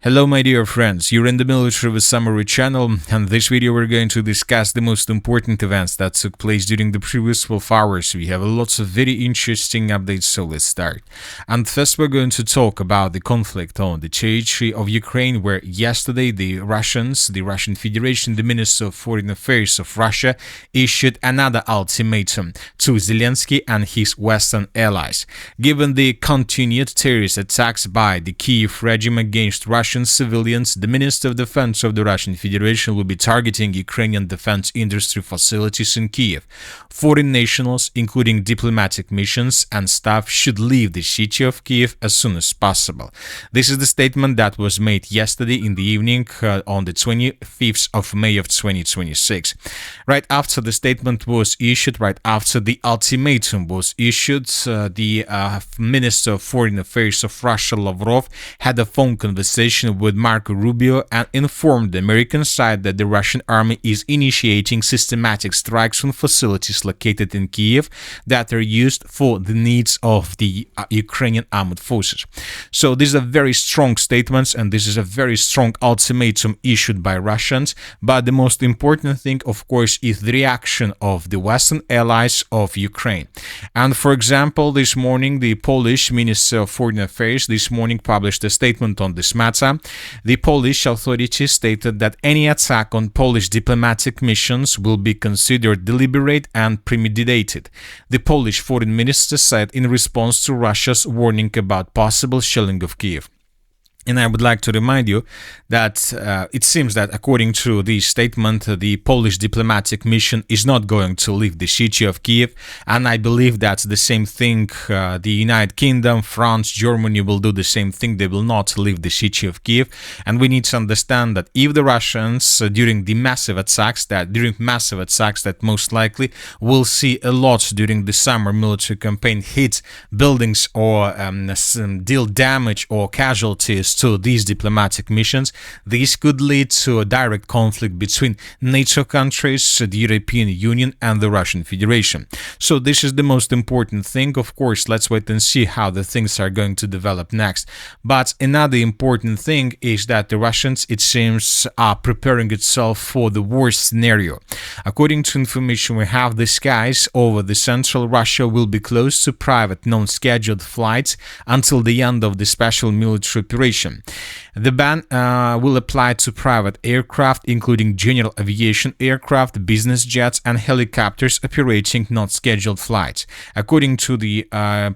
Hello my dear friends, you're in the Military with Summary channel, and this video we're going to discuss the most important events that took place during the previous 12 hours. We have lots of very interesting updates, so let's start. And first we're going to talk about the conflict on the territory of Ukraine, where yesterday the Russian Federation, the Minister of Foreign Affairs of Russia, issued another ultimatum to Zelensky and his Western allies. Given the continued terrorist attacks by the Kyiv regime against Russian civilians, the Minister of Defense of the Russian Federation will be targeting Ukrainian defense industry facilities in Kyiv. Foreign nationals, including diplomatic missions and staff, should leave the city of Kyiv as soon as possible. This is the statement that was made yesterday in the evening on the 25th of May of 2026. Right after the statement was issued, right after the ultimatum was issued, the Minister of Foreign Affairs of Russia, Lavrov, had a phone conversation with Rubio and informed the American side that the Russian army is initiating systematic strikes on facilities located in Kyiv that are used for the needs of the Ukrainian armed forces. So these are very strong statements, and this is a very strong ultimatum issued by Russians. But the most important thing, of course, is the reaction of the Western allies of Ukraine. And for example, this morning, the Polish Minister of Foreign Affairs published a statement on this matter. The Polish authorities stated that any attack on Polish diplomatic missions will be considered deliberate and premeditated. The Polish foreign minister said in response to Russia's warning about possible shelling of Kyiv. And I would like to remind you that it seems that according to this statement, the Polish diplomatic mission is not going to leave the city of Kyiv. And I believe that's the same thing. The United Kingdom, France, Germany will do the same thing. They will not leave the city of Kyiv. And we need to understand that if the Russians, during massive attacks that most likely will see a lot during the summer military campaign, hit buildings or deal damage or casualties to these diplomatic missions, this could lead to a direct conflict between NATO countries, the European Union and the Russian Federation. So this is the most important thing. Of course, let's wait and see how the things are going to develop next. But another important thing is that the Russians, it seems, are preparing itself for the worst scenario. According to information we have, the skies over the central Russia will be closed to private non-scheduled flights until the end of the special military operation. The ban will apply to private aircraft, including general aviation aircraft, business jets, and helicopters operating not scheduled flights. According to the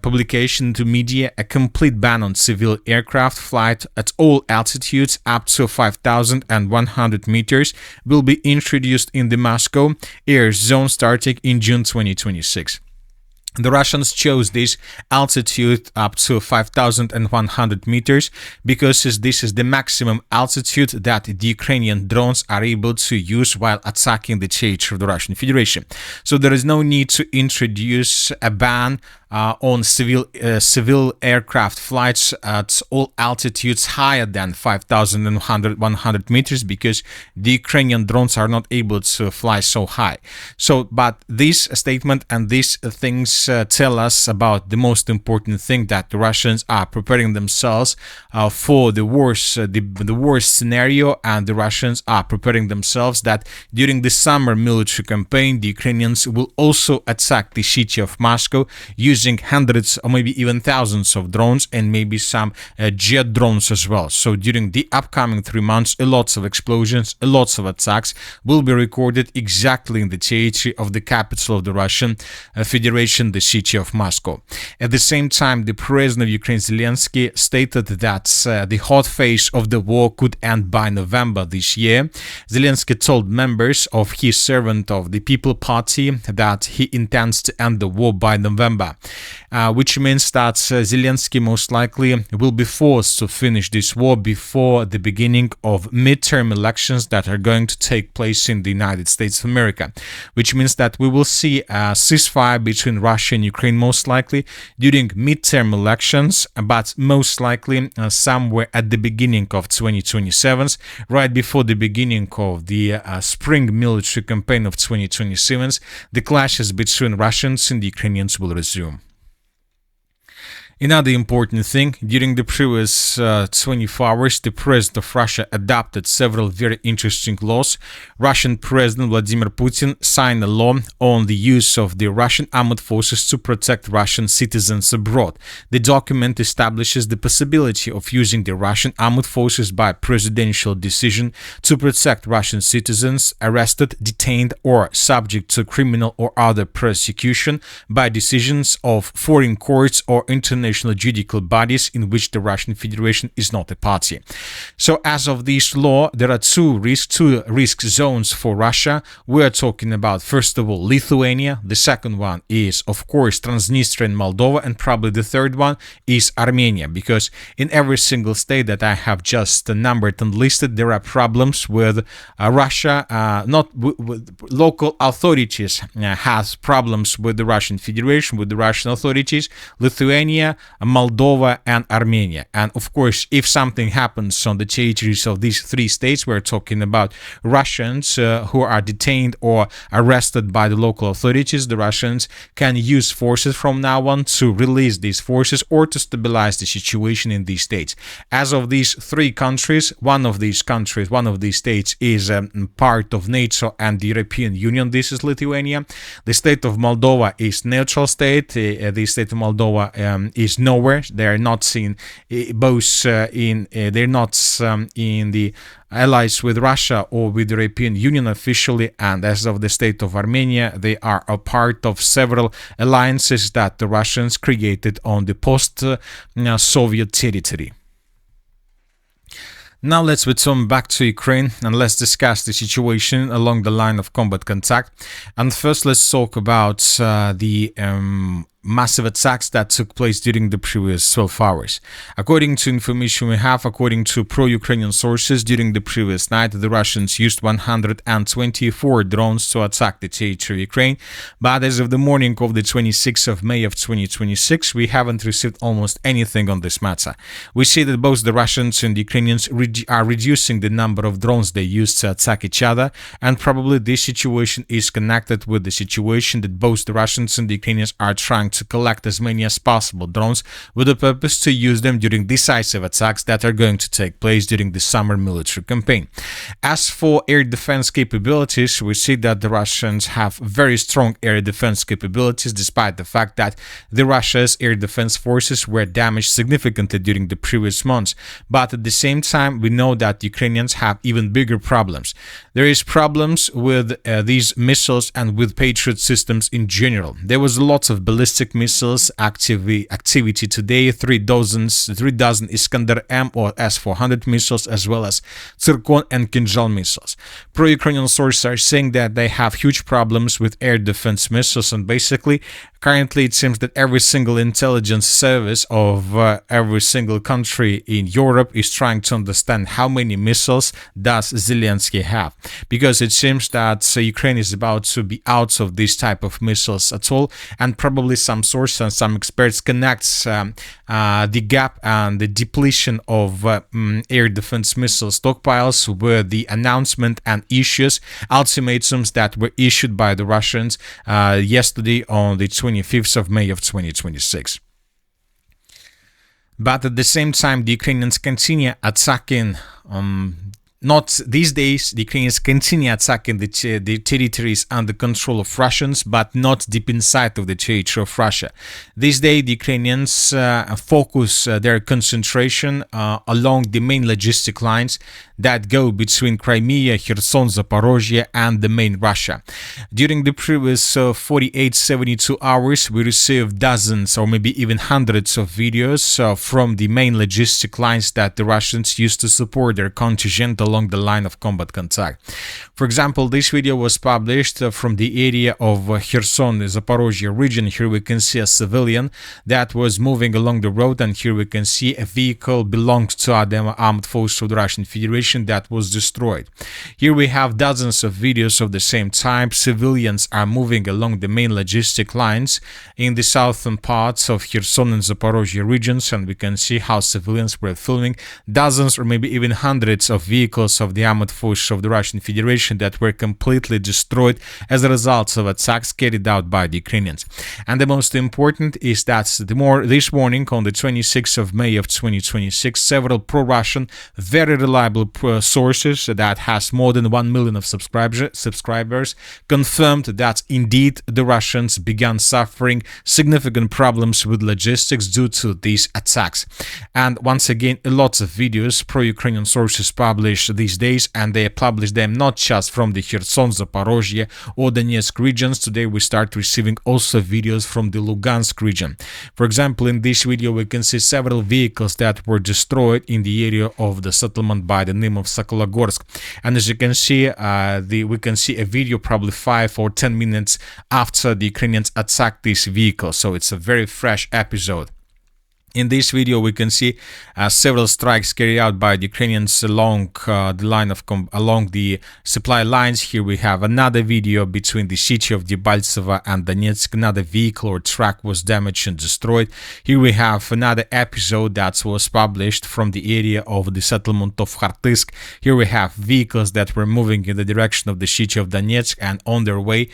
publication to media, a complete ban on civil aircraft flight at all altitudes up to 5,100 meters will be introduced in the Moscow air zone starting in June 2026. The Russians chose this altitude up to 5,100 meters because this is the maximum altitude that the Ukrainian drones are able to use while attacking the territory of the Russian Federation. So there is no need to introduce a ban on civil aircraft flights at all altitudes higher than 5,100 meters because the Ukrainian drones are not able to fly so high. So, but this statement and these things tell us about the most important thing, that the Russians are preparing themselves for the worst scenario, and the Russians are preparing themselves that during the summer military campaign, the Ukrainians will also attack the city of Moscow using hundreds or maybe even thousands of drones and maybe some jet drones as well. So during the upcoming 3 months, lots of explosions, lots of attacks will be recorded exactly in the territory of the capital of the Russian Federation, the city of Moscow. At the same time, the president of Ukraine, Zelensky, stated that the hot phase of the war could end by November this year. Zelensky told members of his Servant of the People party that he intends to end the war by November. Which means that Zelensky most likely will be forced to finish this war before the beginning of midterm elections that are going to take place in the United States of America, which means that we will see a ceasefire between Russia and Ukraine most likely during midterm elections, but most likely somewhere at the beginning of 2027, right before the beginning of the spring military campaign of 2027, the clashes between Russians and the Ukrainians will resume. Another important thing, during the previous 24 hours, the President of Russia adopted several very interesting laws. Russian President Vladimir Putin signed a law on the use of the Russian armed forces to protect Russian citizens abroad. The document establishes the possibility of using the Russian armed forces by presidential decision to protect Russian citizens arrested, detained, or subject to criminal or other persecution by decisions of foreign courts or international judicial bodies in which the Russian Federation is not a party. So as of this law, there are two risk zones for Russia. We are talking about, first of all, Lithuania. The second one is, of course, Transnistria and Moldova, and probably the third one is Armenia, because in every single state that I have just numbered and listed, there are problems with Russia. Local authorities has problems with the Russian Federation, with the Russian authorities. Lithuania, Moldova, and Armenia. And of course, if something happens on the territories of these three states, we're talking about Russians who are detained or arrested by the local authorities. The Russians can use forces from now on to release these forces or to stabilize the situation in these states. As of these three countries, one of these states is part of NATO and the European Union. This is Lithuania. The state of Moldova is neutral state. The state of Moldova is nowhere. They are not seen they're not in the allies with Russia or with the European Union officially, and as of the state of Armenia, they are a part of several alliances that the Russians created on the post-Soviet territory. Now let's return back to Ukraine and let's discuss the situation along the line of combat contact. And first, let's talk about the massive attacks that took place during the previous 12 hours. According to information we have, according to pro-Ukrainian sources, during the previous night, the Russians used 124 drones to attack the territory of Ukraine. But as of the morning of the 26th of May of 2026, we haven't received almost anything on this matter. We see that both the Russians and the Ukrainians are reducing the number of drones they use to attack each other, and probably this situation is connected with the situation that both the Russians and the Ukrainians are trying to collect as many as possible drones with the purpose to use them during decisive attacks that are going to take place during the summer military campaign. As for air defense capabilities, we see that the Russians have very strong air defense capabilities, despite the fact that the Russia's air defense forces were damaged significantly during the previous months. But at the same time, we know that Ukrainians have even bigger problems. There is problems with these missiles and with Patriot systems in general. There was lots of ballistic missiles activity today, 3 dozen Iskander-M or S-400 missiles, as well as Tsirkon and Kinzhal missiles. Pro-Ukrainian sources are saying that they have huge problems with air defense missiles, and basically currently it seems that every single intelligence service of every single country in Europe is trying to understand how many missiles does Zelensky have, because it seems that Ukraine is about to be out of this type of missiles at all, and probably some sources and some experts connects the gap and the depletion of air defense missile stockpiles with the announcement and ultimatums that were issued by the Russians yesterday on the 25th of May of 2026. But at the same time, the Ukrainians continue attacking not these days, the Ukrainians continue attacking the territories under control of Russians, but not deep inside of the territory of Russia. These days, the Ukrainians focus their concentration along the main logistic lines that go between Crimea, Kherson, Zaporozhye, and the main Russia. During the previous 48-72 hours, we received dozens or maybe even hundreds of videos from the main logistic lines that the Russians used to support their contingent along the line of combat contact. For example, this video was published from the area of Kherson, the Zaporozhye region. Here we can see a civilian that was moving along the road, and here we can see a vehicle belongs to the armed forces of the Russian Federation that was destroyed. Here we have dozens of videos of the same type. Civilians are moving along the main logistic lines in the southern parts of Kherson and Zaporozhye regions, and we can see how civilians were filming dozens or maybe even hundreds of vehicles vehicles of the armed forces of the Russian Federation that were completely destroyed as a result of attacks carried out by the Ukrainians. And the most important is that this morning, on the 26th of May of 2026, several pro-Russian, very reliable sources that has more than 1 million of subscribers confirmed that indeed the Russians began suffering significant problems with logistics due to these attacks. And once again, lots of videos pro-Ukrainian sources publish these days, and they publish them not just from the Kherson, Zaporozhye or Donetsk regions. Today we start receiving also videos from the Lugansk region. For example, in this video we can see several vehicles that were destroyed in the area of the settlement by the name of Sokologorsk. And as you can see, we can see a video probably 5 or 10 minutes after the Ukrainians attacked this vehicle. So it's a very fresh episode. In this video, we can see several strikes carried out by the Ukrainians along along the supply lines. Here we have another video between the city of Debaltseve and Donetsk. Another vehicle or truck was damaged and destroyed. Here we have another episode that was published from the area of the settlement of Khartysk. Here we have vehicles that were moving in the direction of the city of Donetsk, and on their way,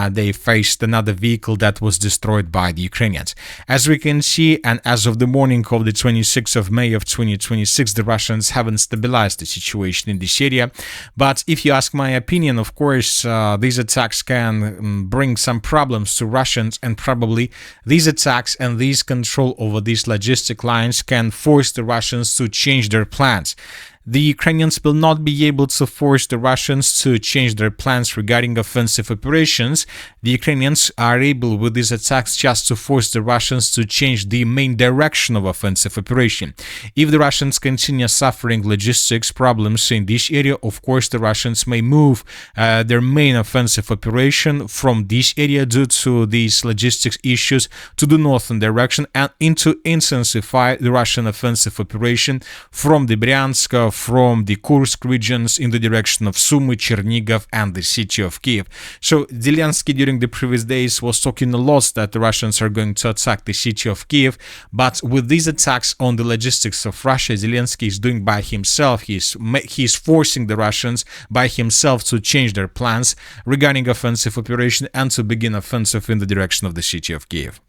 they faced another vehicle that was destroyed by the Ukrainians. As we can see, and as of the morning of the 26th of May of 2026, the Russians haven't stabilized the situation in this area. But if you ask my opinion, of course, these attacks can bring some problems to Russians, and probably these attacks and these control over these logistic lines can force the Russians to change their plans. The Ukrainians will not be able to force the Russians to change their plans regarding offensive operations. The Ukrainians are able with these attacks just to force the Russians to change the main direction of offensive operation. If the Russians continue suffering logistics problems in this area, of course the Russians may move their main offensive operation from this area due to these logistics issues to the northern direction and to intensify the Russian offensive operation from the Bryansk, from the Kursk regions in the direction of Sumy, Chernigov and the city of Kyiv. So Zelensky during the previous days was talking a lot that the Russians are going to attack the city of Kyiv, but with these attacks on the logistics of Russia, Zelensky is doing by himself. He's forcing the Russians by himself to change their plans regarding offensive operation and to begin offensive in the direction of the city of Kyiv.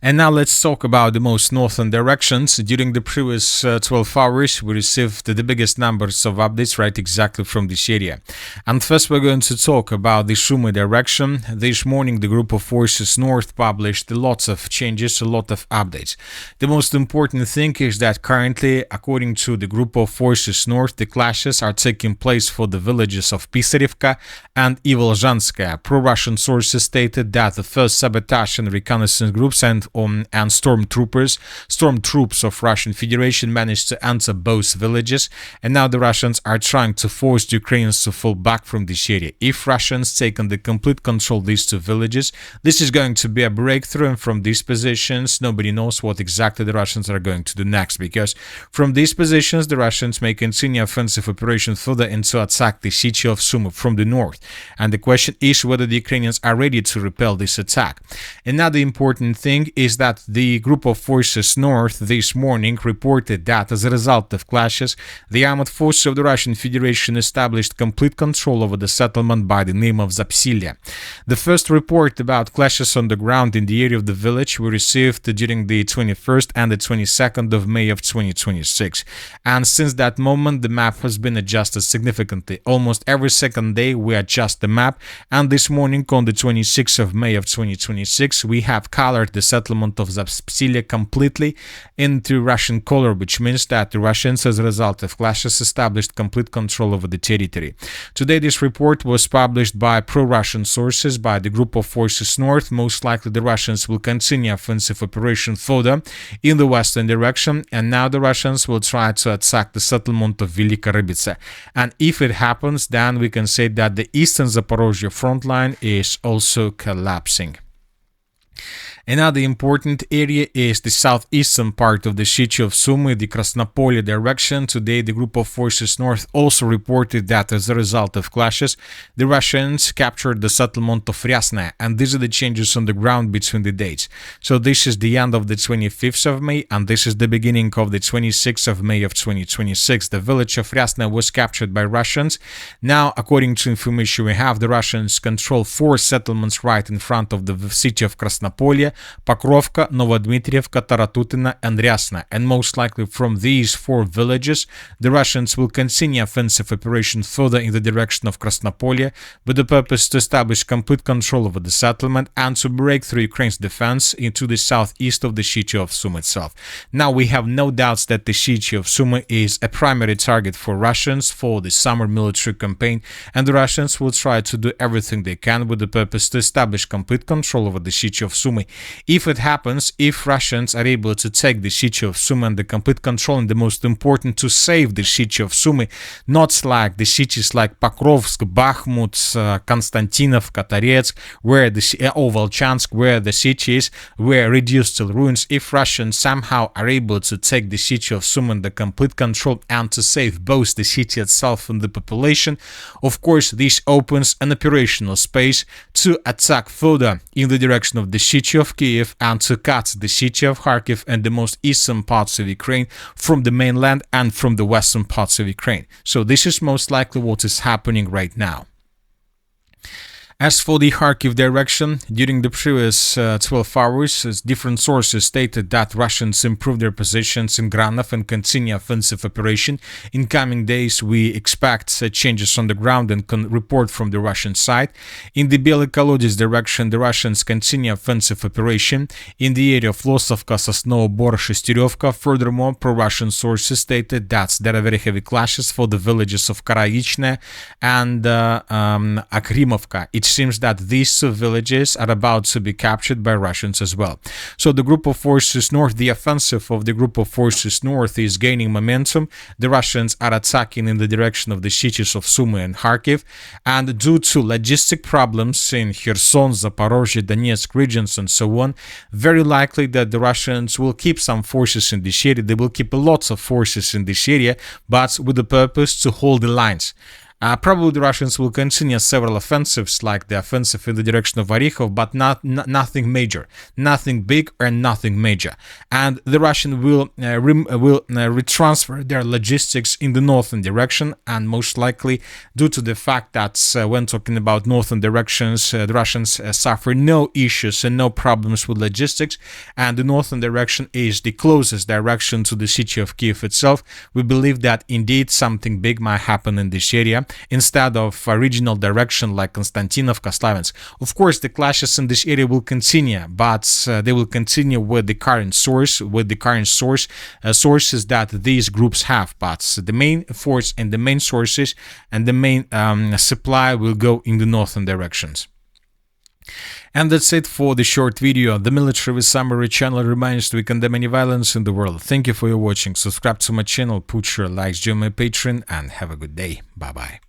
And now let's talk about the most northern directions. During the previous 12 hours, we received the biggest numbers of updates right exactly from this area. And first we're going to talk about the Sumy direction. This morning, the group of forces north published lots of changes, a lot of updates. The most important thing is that currently, according to the group of forces north, the clashes are taking place for the villages of Pyshchivka and Vovchansk. Pro-Russian sources stated that the first sabotage and reconnaissance groups and stormtroops of Russian Federation managed to enter both villages, and now the Russians are trying to force the Ukrainians to fall back from this area. If Russians take on the complete control of these two villages, this is going to be a breakthrough, and from these positions, nobody knows what exactly the Russians are going to do next, because from these positions, the Russians may continue offensive operation further and to attack the city of Sumy from the north. And the question is whether the Ukrainians are ready to repel this attack. Another important thing is that the group of forces north this morning reported that as a result of clashes, the armed forces of the Russian Federation established complete control over the settlement by the name of Zapsilia. The first report about clashes on the ground in the area of the village we received during the 21st and the 22nd of May of 2026. And since that moment, the map has been adjusted significantly. Almost every second day we adjust the map, and this morning on the 26th of May of 2026, we have colored the settlement of Zapsilia completely into Russian color, which means that the Russians, as a result of clashes, established complete control over the territory. Today, this report was published by pro-Russian sources by the group of forces north. Most likely, the Russians will continue offensive operation further in the western direction, and now the Russians will try to attack the settlement of Velika Rybice. And if it happens, then we can say that the eastern Zaporozhye front line is also collapsing. Another important area is the southeastern part of the city of Sumy, the Krasnopolye direction. Today, the group of forces north also reported that as a result of clashes, the Russians captured the settlement of Riasne, and these are the changes on the ground between the dates. So this is the end of the 25th of May, and this is the beginning of the 26th of May of 2026. The village of Riasne was captured by Russians. Now, according to information we have, the Russians control 4 settlements right in front of the city of Krasnopolye: Pokrovka, Novodmitrievka, Taratutina, and Riasne. And most likely from these 4 villages, the Russians will continue offensive operation further in the direction of Krasnopolye with the purpose to establish complete control over the settlement and to break through Ukraine's defense into the southeast of the city of Sumy itself. Now, we have no doubts that the city of Sumy is a primary target for Russians for the summer military campaign, and the Russians will try to do everything they can with the purpose to establish complete control over the city of Sumy. If it happens, if Russians are able to take the city of Sumy and the complete control, and the most important, to save the city of Sumy, not like the cities like Pokrovsk, Bakhmut, Konstantinovka, Toretsk, where the Vovchansk, where the cities were reduced to ruins. If Russians somehow are able to take the city of Sumy and the complete control and to save both the city itself and the population, of course, this opens an operational space to attack further in the direction of the city of Kyiv and to cut the city of Kharkiv and the most eastern parts of Ukraine from the mainland and from the western parts of Ukraine. So this is most likely what is happening right now. As for the Kharkiv direction, during the previous 12 hours, different sources stated that Russians improved their positions in Granov and continue offensive operation. In coming days, we expect changes on the ground and can report from the Russian side. In the Bely-Kolodets direction, the Russians continue offensive operation in the area of Losovka, Sosnovo Bor, Shesterevka. Furthermore, pro-Russian sources stated that there are very heavy clashes for the villages of Karaichne and Akrimovka. It seems that these 2 villages are about to be captured by Russians as well. So the group of forces north, the offensive of the group of forces north is gaining momentum. The Russians are attacking in the direction of the cities of Sumy and Kharkiv, and due to logistic problems in Kherson, Zaporozhye, Donetsk regions and so on, very likely that the Russians will keep some forces in this area. They will keep lots of forces in this area, but with the purpose to hold the lines. Probably the Russians will continue several offensives, like the offensive in the direction of Orykhov, but nothing major, nothing big or nothing major. And the Russian will retransfer their logistics in the northern direction, and most likely due to the fact that when talking about northern directions, the Russians suffer no issues and no problems with logistics, and the northern direction is the closest direction to the city of Kyiv itself. We believe that indeed something big might happen in this area, instead of a regional direction like Konstantinovka, Slaviansk. Of course, the clashes in this area will continue, but they will continue with the current sources that these groups have. But the main force and the main sources and the main supply will go in the northern directions. And that's it for the short video. The Military with Summary channel reminds to condemn any violence in the world. Thank you for your watching. Subscribe to my channel, put your likes, join my Patreon, and have a good day. Bye bye.